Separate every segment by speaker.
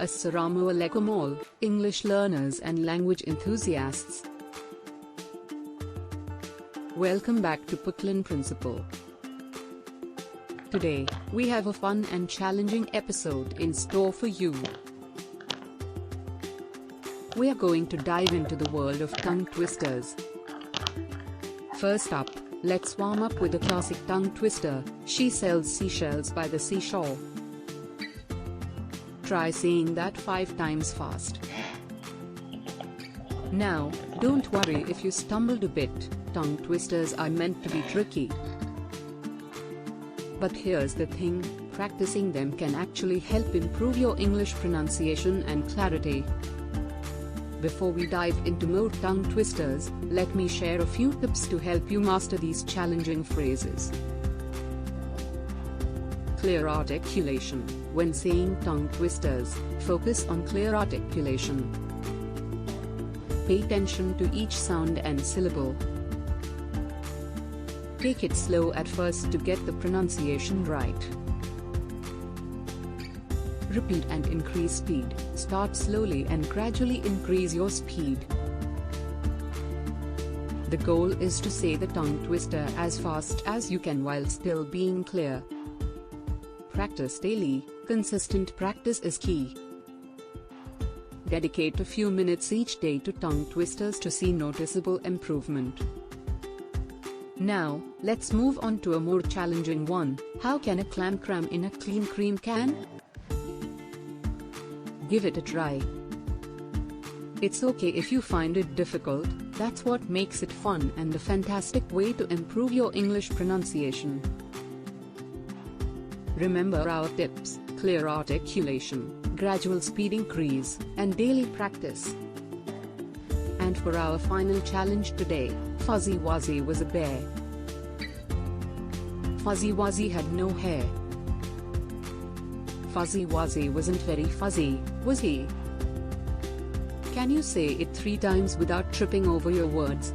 Speaker 1: Assalamu alaikum all, English learners and language enthusiasts. Welcome back to Pakland Principal. Today, we have a fun and challenging episode in store for you. We are going to dive into the world of tongue twisters. First up, let's warm up with a classic tongue twister. She sells seashells by the seashore. Try saying that 5 times fast. Now, don't worry if you stumbled a bit, tongue twisters are meant to be tricky. But here's the thing, practicing them can actually help improve your English pronunciation and clarity. Before we dive into more tongue twisters, let me share a few tips to help you master these challenging phrases. Clear articulation. When saying tongue twisters, focus on clear articulation. Pay attention to each sound and syllable. Take it slow at first to get the pronunciation right. Repeat and increase speed. Start slowly and gradually increase your speed. The goal is to say the tongue twister as fast as you can while still being clear. Practice daily. Consistent practice is key. Dedicate a few minutes each day to tongue twisters to see noticeable improvement. Now, let's move on to a more challenging one. How can a clam cram in a clean cream can? Give it a try. It's okay if you find it difficult, that's what makes it fun and a fantastic way to improve your English pronunciation. Remember our tips: clear articulation, gradual speed increase, and daily practice. And for our final challenge today, Fuzzy Wuzzy was a bear. Fuzzy Wuzzy had no hair. Fuzzy Wuzzy wasn't very fuzzy, was he? Can you say it 3 times without tripping over your words?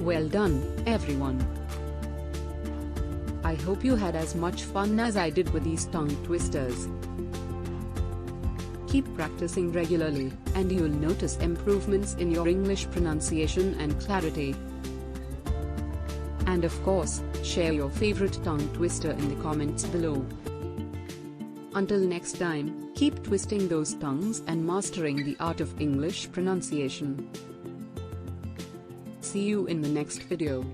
Speaker 1: Well done, everyone. I hope you had as much fun as I did with these tongue twisters. Keep practicing regularly, and you'll notice improvements in your English pronunciation and clarity. And of course, share your favorite tongue twister in the comments below. Until next time, keep twisting those tongues and mastering the art of English pronunciation. See you in the next video.